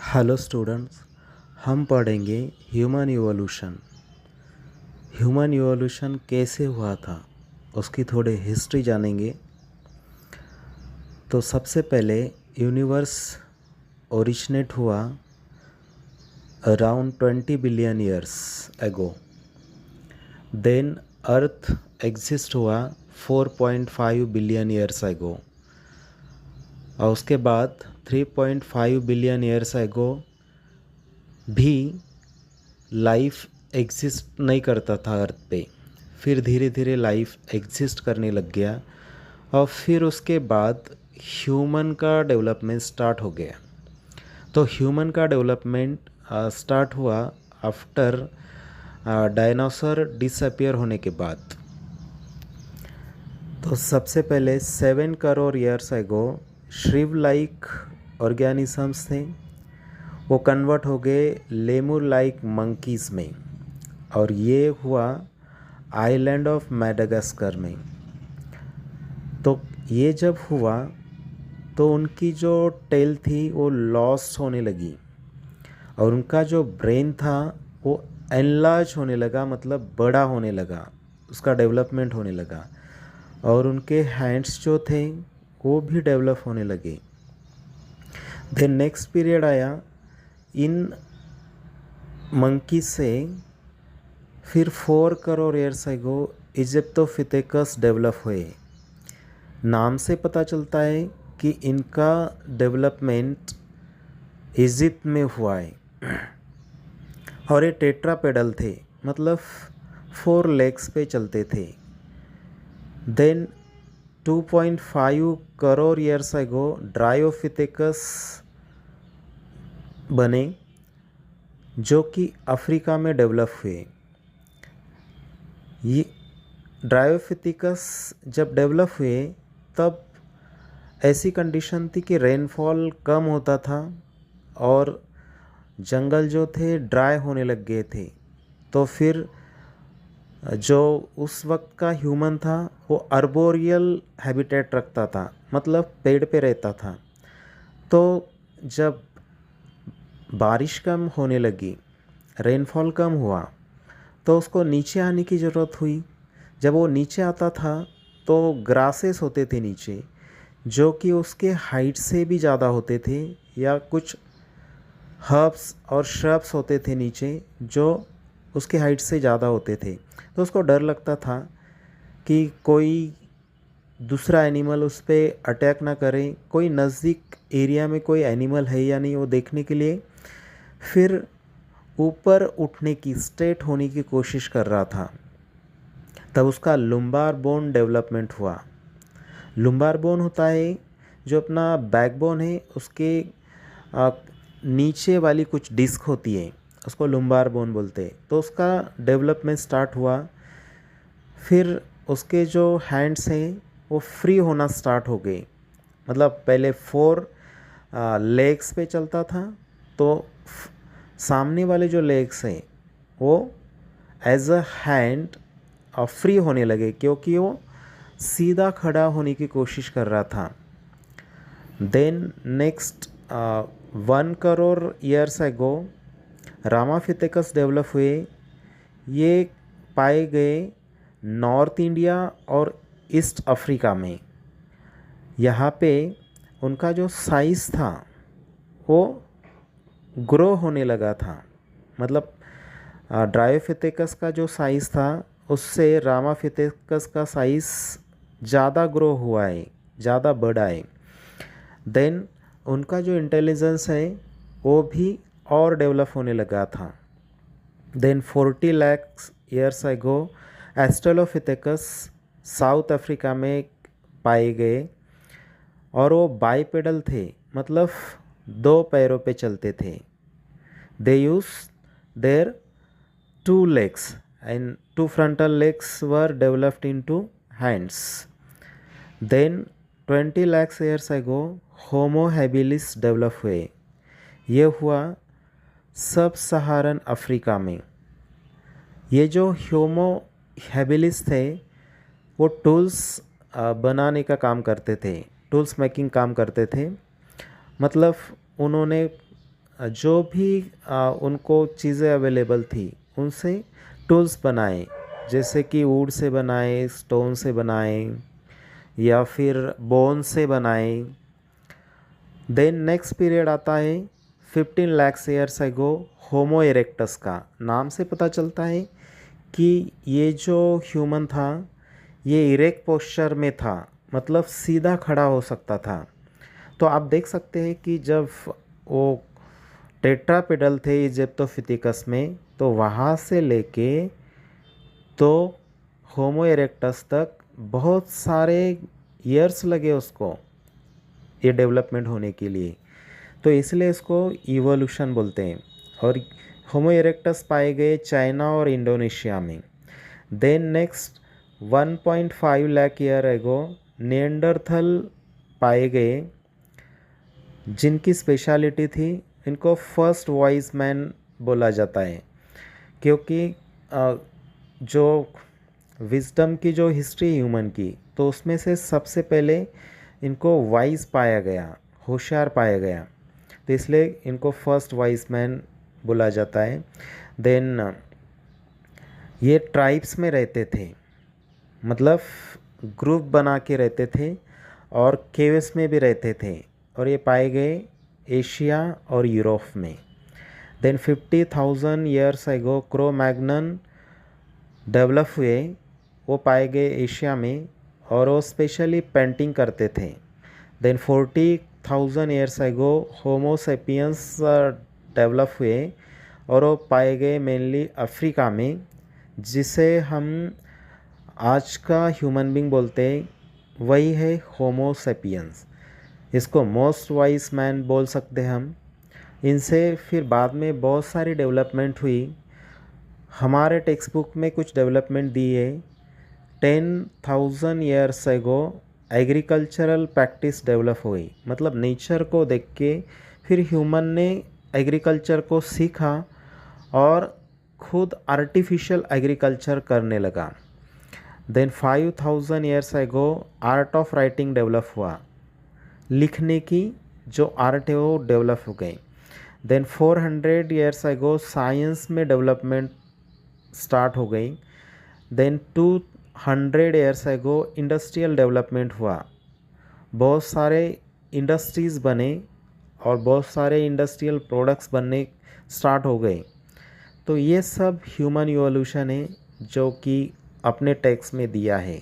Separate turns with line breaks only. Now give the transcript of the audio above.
Hello students, हम पढ़ेंगे human evolution. Human evolution कैसे हुआ था उसकी थोड़ी हिस्ट्री जानेंगे। तो सबसे पहले यूनिवर्स ओरिजिनेट हुआ around 20 billion years ago. Then earth exist हुआ 4.5 बिलियन ईयर्स एगो। और उसके बाद 3.5 बिलियन ईयर्स एगो भी लाइफ एग्जिस्ट नहीं करता था अर्थ पे। फिर धीरे धीरे लाइफ एग्जिस्ट करने लग गया और फिर उसके बाद ह्यूमन का डेवलपमेंट स्टार्ट हो गया। तो ह्यूमन का डेवलपमेंट स्टार्ट हुआ आफ्टर डायनासोर डिसअपियर होने के बाद। तो सबसे पहले 7 crore years ago श्रिव like organisms थे, वो कन्वर्ट हो गए लेमूर लाइक मंकीज़ में, और ये हुआ आइलैंड ऑफ मैडागास्कर में। तो ये जब हुआ तो उनकी जो टेल थी वो लॉस्ट होने लगी और उनका जो ब्रेन था वो एनलार्ज होने लगा, मतलब बड़ा होने लगा, उसका डेवलपमेंट होने लगा। और उनके हैंड्स जो थे वो भी डेवलप होने लगे। देन नेक्स्ट पीरियड आया इन मंकी से। फिर 4 करोड़ ईयर्स एगो इजिप्टोपिथेकस डेवलप हुए। नाम से पता चलता है कि इनका डेवलपमेंट इजिप्ट में हुआ है। और ये टेट्रापेडल थे, मतलब 4 लेग्स पे चलते थे। देन 2.5 करोड़ ईयर्स एगो ड्रायोफिथेकस बने, जो कि अफ्रीका में डेवलप हुए। ये ड्रायोफिथिकस जब डेवलप हुए तब ऐसी कंडीशन थी कि रेनफॉल कम होता था और जंगल जो थे ड्राई होने लग गए थे। तो फिर जो उस वक्त का ह्यूमन था वो अर्बोरियल हैबिटेट रखता था, मतलब पेड़ पे रहता था। तो जब बारिश कम होने लगी, रेनफॉल कम हुआ, तो उसको नीचे आने की ज़रूरत हुई। जब वो नीचे आता था तो ग्रासेस होते थे नीचे, जो कि उसके हाइट से भी ज़्यादा होते थे, या कुछ हर्ब्स और श्रब्स होते थे नीचे जो उसके हाइट से ज़्यादा होते थे। तो उसको डर लगता था कि कोई दूसरा एनिमल उस पर अटैक ना करे, कोई नज़दीक एरिया में कोई एनिमल है या नहीं वो देखने के लिए फिर ऊपर उठने की, स्ट्रेट होने की कोशिश कर रहा था। तब उसका लुम्बार बोन डेवलपमेंट हुआ। लुम्बार बोन होता है जो अपना बैकबोन है उसके नीचे वाली कुछ डिस्क होती है, उसको लुम्बार बोन बोलते हैं। तो उसका डेवलपमेंट स्टार्ट हुआ। फिर उसके जो हैंड्स हैं वो फ्री होना स्टार्ट हो गए, मतलब पहले 4 लेग्स पे चलता था, तो सामने वाले जो लेग्स हैं वो एज अ हैंड फ्री होने लगे, क्योंकि वो सीधा खड़ा होने की कोशिश कर रहा था। Then next 1 crore years ago रामाफिथेकस develop हुए। ये पाए गए नॉर्थ इंडिया और ईस्ट अफ्रीका में। यहाँ पे उनका जो साइज़ था वो ग्रो होने लगा था, मतलब ड्रायोफिथेकस का जो साइज़ था उससे रामाफिथेकस का साइज़ ज़्यादा ग्रो हुआ है, ज़्यादा बढ़ा है। देन उनका जो इंटेलिजेंस है वो भी और डेवलप होने लगा था। Then 40 lakh years ago एस्ट्रेलोपिथेकस south Africa में पाए गए, और वो बाइपेडल थे, मतलब 2 पैरों पे चलते थे। दे use their 2 legs and 2 frontal legs were developed into hands. Then 20 lakhs years ago Homo habilis develop हुए। ये हुआ सब सहारन अफ्रीका में। ये जो होमो हैबिलिस थे वो टूल्स बनाने का काम करते थे, टूल्स मेकिंग काम करते थे। मतलब उन्होंने जो भी उनको चीज़ें अवेलेबल थी उनसे टूल्स बनाए, जैसे कि वुड से बनाए, स्टोन से बनाए या फिर बोन से बनाए। देन नेक्स्ट पीरियड आता है 15 lakhs ईयर्स एगो होमो इरेक्टस का। नाम से पता चलता है कि ये जो ह्यूमन था ये इरेक्ट पोस्चर में था, मतलब सीधा खड़ा हो सकता था। तो आप देख सकते हैं कि जब वो टेट्रापेडल थे इजिप्टोफिथिकस में, तो वहाँ से लेके तो होमो इरेक्टस तक बहुत सारे ईयर्स लगे उसको ये डेवलपमेंट होने के लिए। तो इसलिए इसको इवोल्यूशन बोलते हैं। और होमो इरेक्टस पाए गए चाइना और इंडोनेशिया में। Then next 1.5 lakh year ago Neanderthal पाए गए, जिनकी स्पेशलिटी थी इनको फर्स्ट वॉइस मैन बोला जाता है, क्योंकि जो विजडम की जो हिस्ट्री ह्यूमन की, तो उसमें से सबसे पहले इनको वाइज पाया गया, होशियार पाया गया, तो इसलिए इनको फर्स्ट वाइज मैन बोला जाता है। देन ये ट्राइब्स में रहते थे, मतलब ग्रुप बना के रहते थे और केव्स में भी रहते थे, और ये पाए गए एशिया और यूरोप में। Then 50,000 years ago Cro Magnon develop हुए, वो पाए गए एशिया में, और वो स्पेशली पेंटिंग करते थे। Then 40,000 years ago homo sapiens develop हुए, और वो पाए गए मेनली अफ्रीका में, जिसे हम आज का ह्यूमन बींग बोलते हैं, वही है होमोसेपियंस। इसको मोस्ट वाइज मैन बोल सकते हैं हम। इनसे फिर बाद में बहुत सारी डेवलपमेंट हुई। हमारे टेक्स्ट बुक में कुछ डेवलपमेंट दी है। 10,000 years ago agricultural practice develop हुई, मतलब नेचर को देख के फिर ह्यूमन ने एग्रीकल्चर को सीखा और खुद आर्टिफिशियल एग्रीकल्चर करने लगा। Then 5,000 years ago art of writing develop हुआ, लिखने की जो आर्ट है वो डेवलप हो गई। देन 400 ईयर्स एगो साइंस में डेवलपमेंट स्टार्ट हो गई। Then 200 years ago industrial development हुआ, बहुत सारे इंडस्ट्रीज़ बने और बहुत सारे इंडस्ट्रियल प्रोडक्ट्स बनने स्टार्ट हो गए। तो ये सब ह्यूमन इवोल्यूशन है जो कि अपने टेक्स्ट में दिया है।